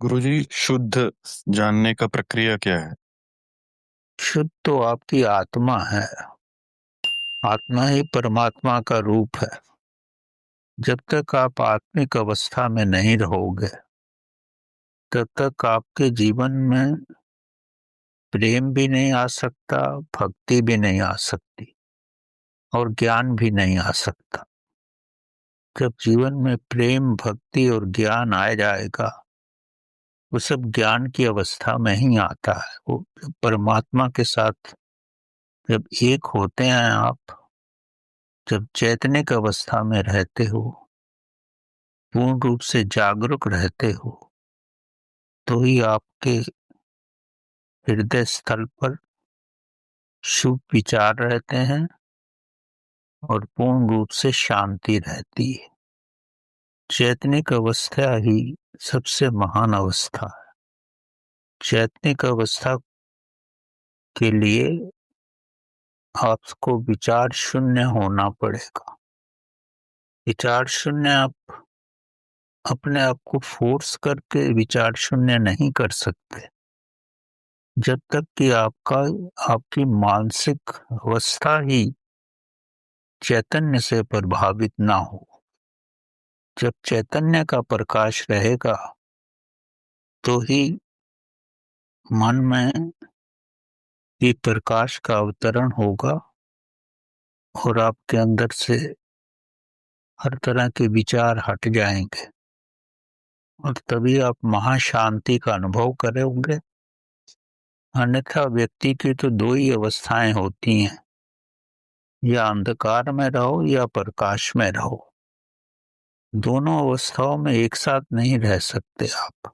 गुरुजी, शुद्ध जानने का प्रक्रिया क्या है? शुद्ध तो आपकी आत्मा है। आत्मा ही परमात्मा का रूप है। जब तक आप आत्मिक अवस्था में नहीं रहोगे तब तक आपके जीवन में प्रेम भी नहीं आ सकता, भक्ति भी नहीं आ सकती और ज्ञान भी नहीं आ सकता। जब जीवन में प्रेम, भक्ति और ज्ञान आ जाएगा, वो सब ज्ञान की अवस्था में ही आता है। वो परमात्मा के साथ जब एक होते हैं आप, जब चैतन्यक अवस्था में रहते हो, पूर्ण रूप से जागरूक रहते हो, तो ही आपके हृदय स्थल पर शुभ विचार रहते हैं और पूर्ण रूप से शांति रहती है। चैतन्यक अवस्था ही सबसे महान अवस्था है। चैतन्यक अवस्था के लिए आपको विचार शून्य होना पड़ेगा। विचार शून्य आप अपने आप को फोर्स करके विचार शून्य नहीं कर सकते, जब तक कि आपकी मानसिक अवस्था ही चैतन्य से प्रभावित ना हो। जब चैतन्य का प्रकाश रहेगा तो ही मन में ये प्रकाश का अवतरण होगा और आपके अंदर से हर तरह के विचार हट जाएंगे और तभी आप महाशांति का अनुभव करोगे। अन्यथा व्यक्ति की तो दो ही अवस्थाएं होती हैं, या अंधकार में रहो या प्रकाश में रहो। दोनों अवस्थाओं में एक साथ नहीं रह सकते आप।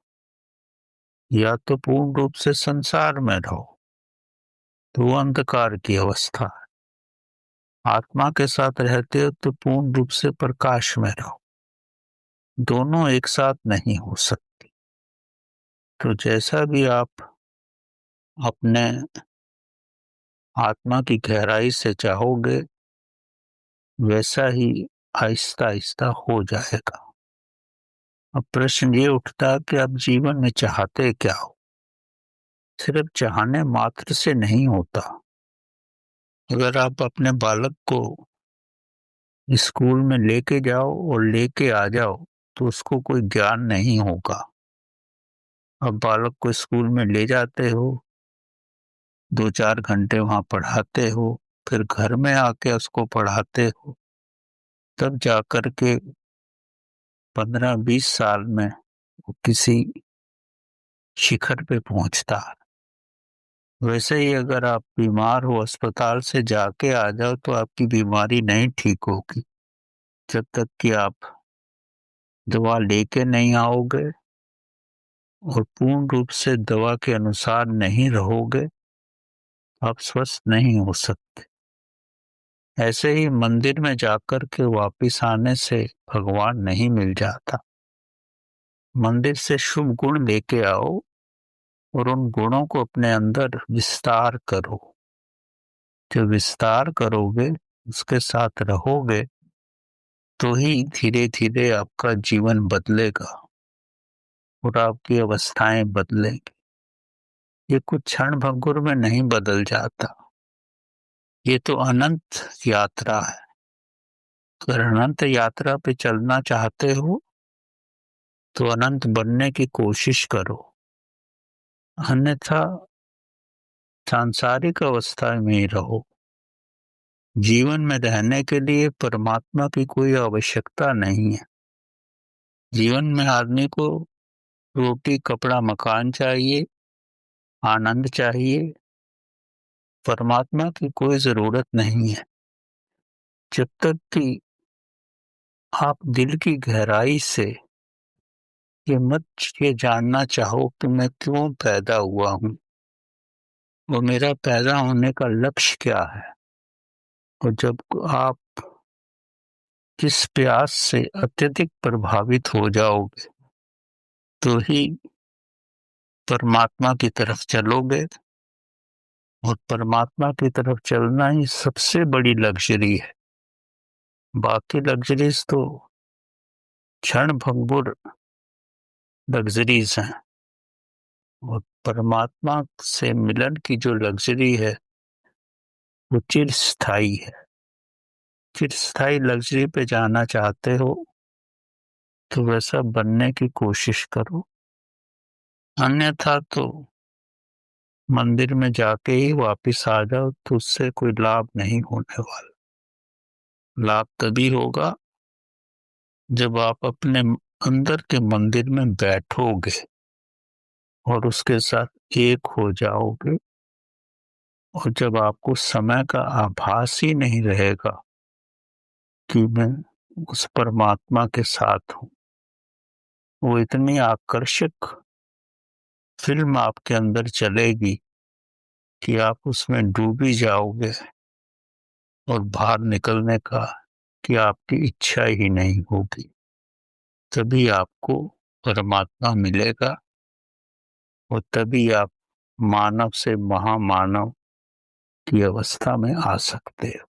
या तो पूर्ण रूप से संसार में रहो तो वो अंधकार की अवस्था है, आत्मा के साथ रहते हो तो पूर्ण रूप से प्रकाश में रहो। दोनों एक साथ नहीं हो सकती। तो जैसा भी आप अपने आत्मा की गहराई से चाहोगे, वैसा ही आहिस्ता आहिस्ता हो जाएगा। अब प्रश्न ये उठता है कि आप जीवन में चाहते क्या हो? सिर्फ चाहने मात्र से नहीं होता। अगर आप अपने बालक को स्कूल में लेके जाओ और लेके आ जाओ तो उसको कोई ज्ञान नहीं होगा। अब बालक को स्कूल में ले जाते हो, 2-4 घंटे वहां पढ़ाते हो, फिर घर में आके उसको पढ़ाते हो, तब जाकर के 15-20 साल में वो किसी शिखर पे पहुंचता है। वैसे ही अगर आप बीमार हो, अस्पताल से जाके आ जाओ तो आपकी बीमारी नहीं ठीक होगी जब तक कि आप दवा लेके नहीं आओगे और पूर्ण रूप से दवा के अनुसार नहीं रहोगे, आप स्वस्थ नहीं हो सकते। ऐसे ही मंदिर में जाकर के वापिस आने से भगवान नहीं मिल जाता। मंदिर से शुभ गुण लेके आओ और उन गुणों को अपने अंदर विस्तार करो। जो विस्तार करोगे, उसके साथ रहोगे, तो ही धीरे धीरे आपका जीवन बदलेगा और आपकी अवस्थाएं बदलेंगी। ये कुछ क्षण भंगुर में नहीं बदल जाता। ये तो अनंत यात्रा है। अगर अनंत यात्रा पे चलना चाहते हो तो अनंत बनने की कोशिश करो, अन्यथा सांसारिक अवस्था में ही रहो। जीवन में रहने के लिए परमात्मा की कोई आवश्यकता नहीं है। जीवन में आदमी को रोटी, कपड़ा, मकान चाहिए, आनंद चाहिए। परमात्मा की कोई जरूरत नहीं है। जब तक कि आप दिल की गहराई से ये जानना चाहो कि मैं क्यों पैदा हुआ हूँ और मेरा पैदा होने का लक्ष्य क्या है, और जब आप किस प्यास से अत्यधिक प्रभावित हो जाओगे तो ही परमात्मा की तरफ चलोगे। और परमात्मा की तरफ चलना ही सबसे बड़ी लग्जरी है। बाकी लग्जरीज तो क्षण भंगुर लग्जरीज हैं। और परमात्मा से मिलन की जो लग्जरी है वो चिरस्थायी है। चिरस्थायी लग्जरी पे जाना चाहते हो तो वैसा बनने की कोशिश करो, अन्यथा तो मंदिर में जाके ही वापिस आ जाओ, तो उससे कोई लाभ नहीं होने वाला। लाभ तभी होगा जब आप अपने अंदर के मंदिर में बैठोगे और उसके साथ एक हो जाओगे, और जब आपको समय का आभास ही नहीं रहेगा कि मैं उस परमात्मा के साथ हूँ, वो इतनी आकर्षक फिल्म आपके अंदर चलेगी कि आप उसमें डूब ही जाओगे और बाहर निकलने का कि आपकी इच्छा ही नहीं होगी। तभी आपको परमात्मा मिलेगा और तभी आप मानव से महामानव की अवस्था में आ सकते हो।